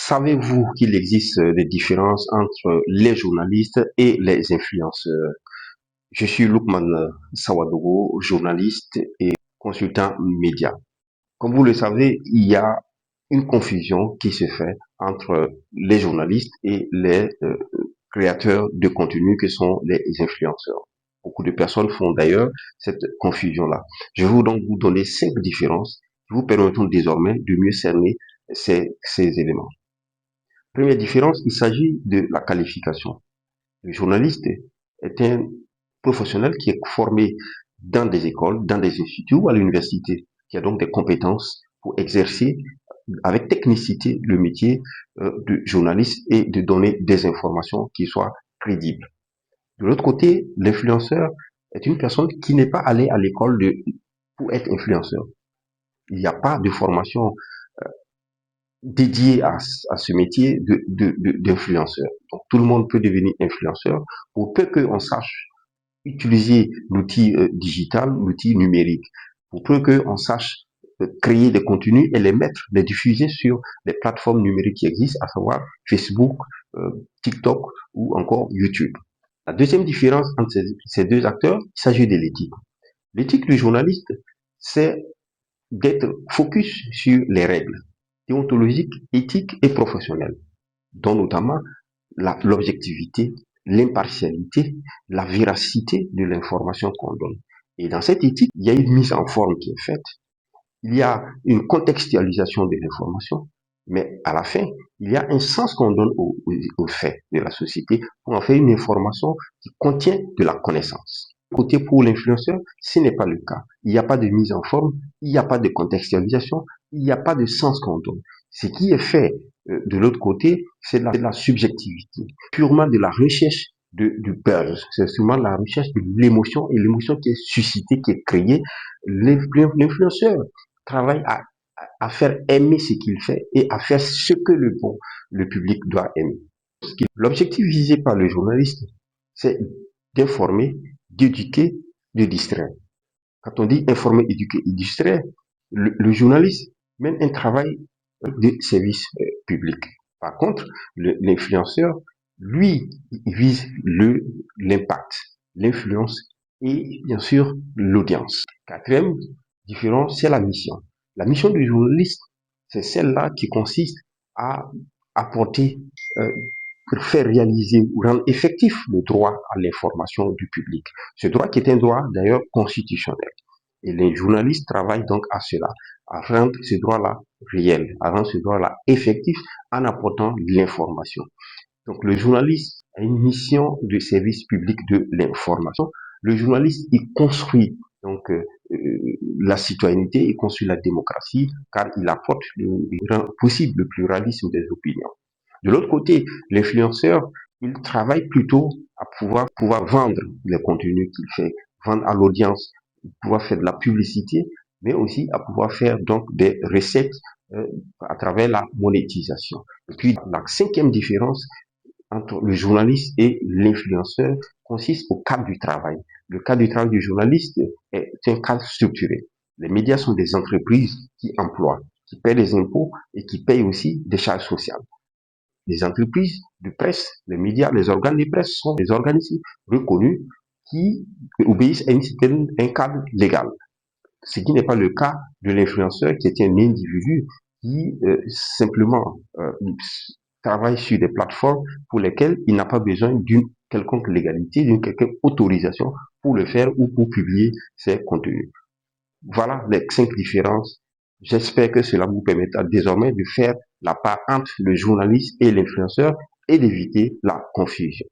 Savez-vous qu'il existe des différences entre les journalistes et les influenceurs? Je suis Lukman Sawadogo, journaliste et consultant média. Comme vous le savez, il y a une confusion qui se fait entre les journalistes et les créateurs de contenu que sont les influenceurs. Beaucoup de personnes font d'ailleurs cette confusion-là. Je vais donc vous donner 5 différences qui vous permettront désormais de mieux cerner ces éléments. Première différence, il s'agit de la qualification. Le journaliste est un professionnel qui est formé dans des écoles, dans des instituts ou à l'université, qui a donc des compétences pour exercer avec technicité le métier de journaliste et de donner des informations qui soient crédibles. De l'autre côté, l'influenceur est une personne qui n'est pas allée à l'école pour être influenceur. Il n'y a pas de formation dédié à ce métier d'influenceur. Donc tout le monde peut devenir influenceur pour peu qu'on sache utiliser l'outil digital, l'outil numérique, pour peu qu'on sache créer des contenus et les mettre, les diffuser sur les plateformes numériques qui existent, à savoir Facebook, TikTok ou encore YouTube. La deuxième différence entre ces deux acteurs, il s'agit de l'éthique. L'éthique du journaliste, c'est d'être focus sur les règles déontologiques, éthiques et professionnelles, dont notamment l'objectivité, l'impartialité, la véracité de l'information qu'on donne. Et dans cette éthique, il y a une mise en forme qui est faite, il y a une contextualisation de l'information, mais à la fin, il y a un sens qu'on donne aux faits de la société pour en faire une information qui contient de la connaissance. Côté pour l'influenceur, ce n'est pas le cas. Il n'y a pas de mise en forme, il n'y a pas de contextualisation, il n'y a pas de sens qu'on donne. Ce qui est fait de l'autre côté, c'est de la subjectivité, purement de la recherche du buzz. C'est sûrement la recherche de l'émotion et l'émotion qui est suscitée, qui est créée. L'influenceur travaille à faire aimer ce qu'il fait et à faire ce que le public doit aimer. L'objectif visé par le journaliste, c'est d'informer, d'éduquer, de distraire. Quand on dit informer, éduquer et distraire, le journaliste mène un travail de service public. Par contre, l'influenceur, lui, il vise l'impact, l'influence et bien sûr l'audience. Quatrième différence, c'est la mission. La mission du journaliste, c'est celle-là qui consiste à apporter, pour faire réaliser ou rendre effectif le droit à l'information du public. Ce droit qui est un droit d'ailleurs constitutionnel. Et les journalistes travaillent donc à cela, à rendre ce droit-là réel, à rendre ce droit-là effectif en apportant l'information. Donc le journaliste a une mission de service public de l'information. Le journaliste, il construit donc la citoyenneté, il construit la démocratie, car il apporte il rend possible le pluralisme des opinions. De l'autre côté, l'influenceur, il travaille plutôt à pouvoir vendre les contenus qu'il fait, vendre à l'audience, pouvoir faire de la publicité, mais aussi à pouvoir faire donc des recettes à travers la monétisation. Et puis la cinquième différence entre le journaliste et l'influenceur consiste au cadre du travail. Le cadre du travail du journaliste est un cadre structuré. Les médias sont des entreprises qui emploient, qui paient des impôts et qui payent aussi des charges sociales. Les entreprises de presse, les médias, les organes de presse sont des organismes reconnus qui obéissent à un cadre légal. Ce qui n'est pas le cas de l'influenceur qui est un individu qui simplement travaille sur des plateformes pour lesquelles il n'a pas besoin d'une quelconque légalité, d'une quelconque autorisation pour le faire ou pour publier ses contenus. Voilà les 5 différences. J'espère que cela vous permettra désormais de faire la part entre le journaliste et l'influenceur et d'éviter la confusion.